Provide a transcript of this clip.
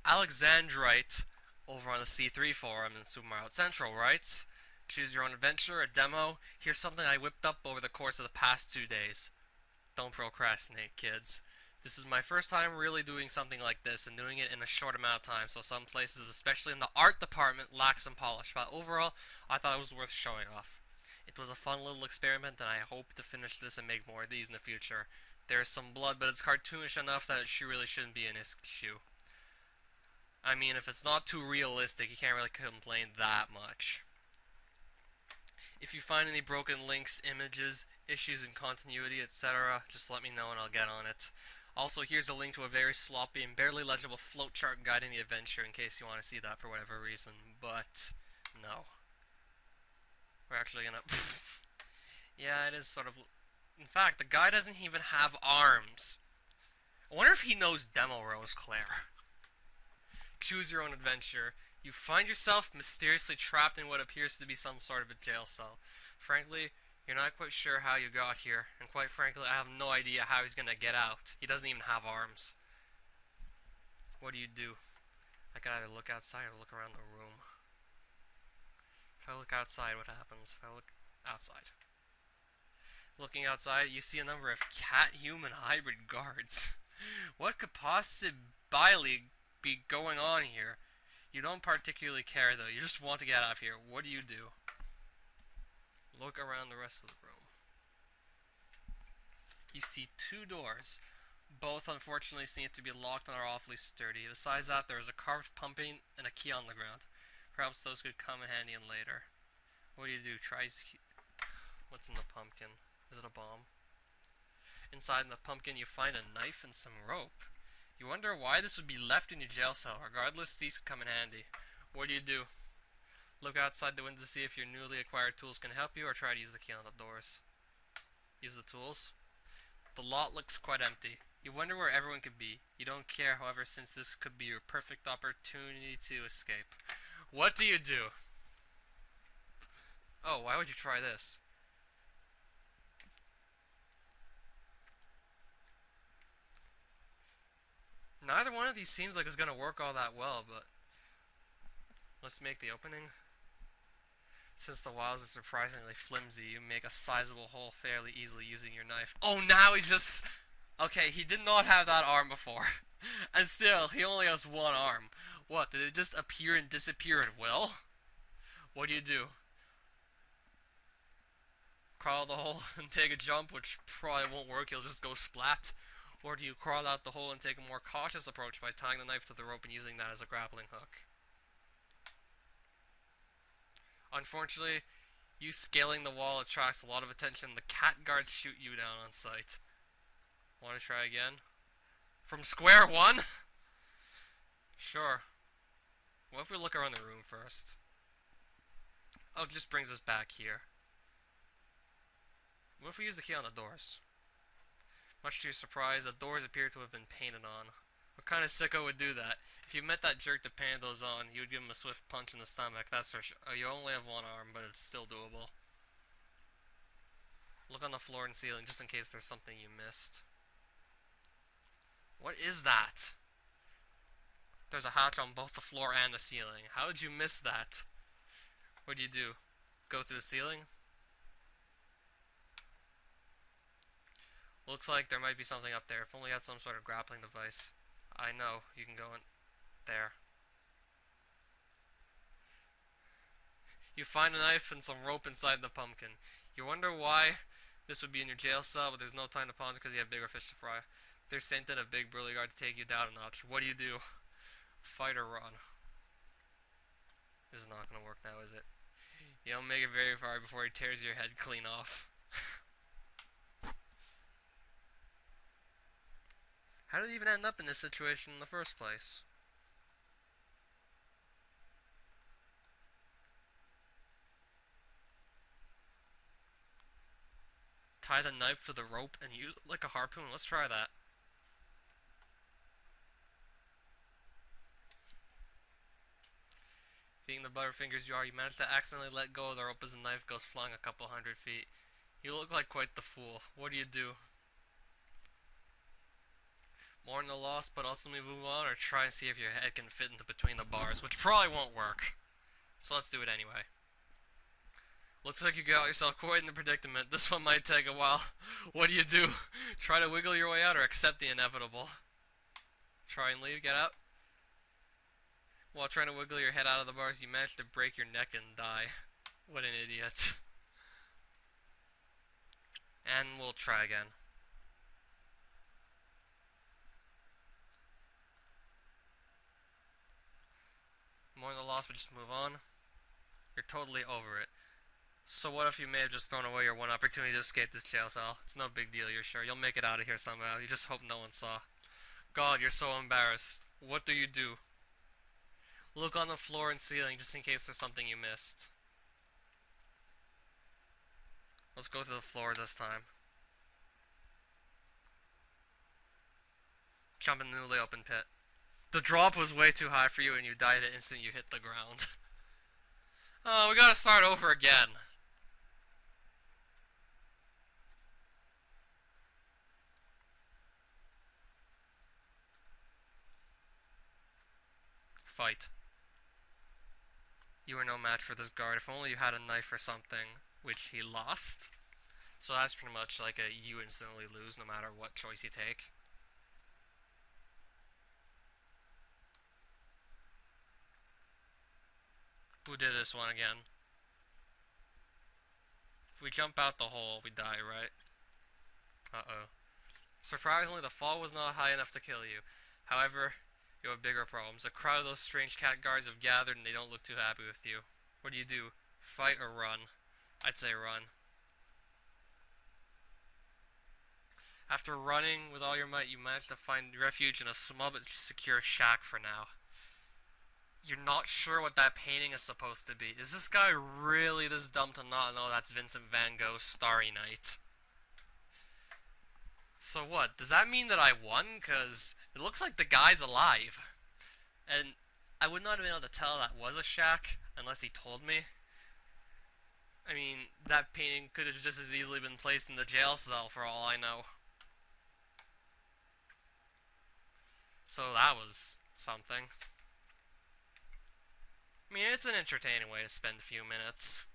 Alexandrite over on the C3 forum in Super Mario Central writes, choose your own adventure, a demo. Here's something I whipped up over the course of the past 2 days. Don't procrastinate, kids. This is my first time really doing something like this and doing it in a short amount of time, so some places, especially in the art department, lack some polish, but overall, I thought it was worth showing off. It was a fun little experiment, and I hope to finish this and make more of these in the future. There's some blood, but it's cartoonish enough that it really shouldn't be an issue. I mean, if it's not too realistic, you can't really complain that much. If you find any broken links, images, issues in continuity, etc., just let me know and I'll get on it. Also, here's a link to a very sloppy and barely legible flowchart guiding the adventure in case you want to see that for whatever reason, but no. We're actually gonna... yeah, it is sort of... In fact, the guy doesn't even have arms. I wonder if he knows Demo Rose Claire. Choose your own adventure. You find yourself mysteriously trapped in what appears to be some sort of a jail cell. Frankly, you're not quite sure how you got here, and quite frankly, I have no idea how he's gonna get out. He doesn't even have arms. What do? I can either look outside or look around the room. If I look outside, what happens? If I look outside. Looking outside, you see a number of cat-human hybrid guards. What could possibly be going on here? You don't particularly care, though. You just want to get out of here. What do? Look around the rest of the room. You see two doors. Both, unfortunately, seem to be locked and are awfully sturdy. Besides that, there is a carved pumpkin and a key on the ground. Perhaps those could come in handy later. What do? What's in the pumpkin? Is it a bomb? Inside the pumpkin, you find a knife and some rope. You wonder why this would be left in your jail cell. Regardless, these could come in handy. What do? Look outside the window to see if your newly acquired tools can help you, or try to use the key on the doors. Use the tools. The lot looks quite empty. You wonder where everyone could be. You don't care, however, since this could be your perfect opportunity to escape. What do? Oh, why would you try this? Neither one of these seems like it's going to work all that well, but let's make the opening. Since the walls are surprisingly flimsy, you make a sizable hole fairly easily using your knife. Oh, now he's just... Okay, he did not have that arm before. And still, he only has one arm. What, did it just appear and disappear at will? What do? Crawl the hole and take a jump, which probably won't work, you'll just go splat. Or do you crawl out the hole and take a more cautious approach by tying the knife to the rope and using that as a grappling hook? Unfortunately, you scaling the wall attracts a lot of attention. The cat guards shoot you down on sight. Want to try again? From square one? Sure. What if we look around the room first? Oh, it just brings us back here. What if we use the key on the doors? Much to your surprise, the doors appear to have been painted on. What kind of sicko would do that? If you met that jerk to paint those on, you would give him a swift punch in the stomach, that's for sure. Oh, you only have one arm, but it's still doable. Look on the floor and ceiling, just in case there's something you missed. What is that? There's a hatch on both the floor and the ceiling. How did you miss that? What do? Go through the ceiling? Looks like there might be something up there. If only I had some sort of grappling device. I know, you can go in there. You find a knife and some rope inside the pumpkin. You wonder why this would be in your jail cell, but there's no time to ponder because you have bigger fish to fry. They're sent in a big burly guard to take you down a notch. What do? Fight or run? This is not going to work now, is it? You don't make it very far before he tears your head clean off. How did he even end up in this situation in the first place? Tie the knife to the rope and use it like a harpoon. Let's try that. Being the butterfingers you are, you manage to accidentally let go of the rope as the knife goes flying a couple 100 feet. You look like quite the fool. What do? Mourn the loss, but ultimately move on, or try and see if your head can fit into between the bars, which probably won't work. So let's do it anyway. Looks like you got yourself quite in the predicament. This one might take a while. What do? Try to wiggle your way out or accept the inevitable? Try and leave, get out. While trying to wiggle your head out of the bars, you manage to break your neck and die. What an idiot. And we'll try again. More than the loss, but just move on. You're totally over it. So what if you may have just thrown away your one opportunity to escape this jail cell? It's no big deal, you're sure. You'll make it out of here somehow. You just hope no one saw. God, you're so embarrassed. What do? Look on the floor and ceiling just in case there's something you missed. Let's go to the floor this time. Jump in the newly open pit. The drop was way too high for you and you died the instant you hit the ground. Oh, we gotta start over again. Fight. You are no match for this guard. If only you had a knife or something, which he lost. So that's pretty much like a you instantly lose no matter what choice you take. Who did this one again? If we jump out the hole, we die, right? Uh-oh. Surprisingly, the fall was not high enough to kill you. However, you have bigger problems. A crowd of those strange cat guards have gathered and they don't look too happy with you. What do? Fight or run? I'd say run. After running with all your might, you manage to find refuge in a small but secure shack for now. You're not sure what that painting is supposed to be. Is this guy really this dumb to not know that's Vincent van Gogh's Starry Night? So what? Does that mean that I won? Because it looks like the guy's alive. And I would not have been able to tell that was a shack unless he told me. I mean, that painting could have just as easily been placed in the jail cell for all I know. So that was something. I mean, it's an entertaining way to spend a few minutes.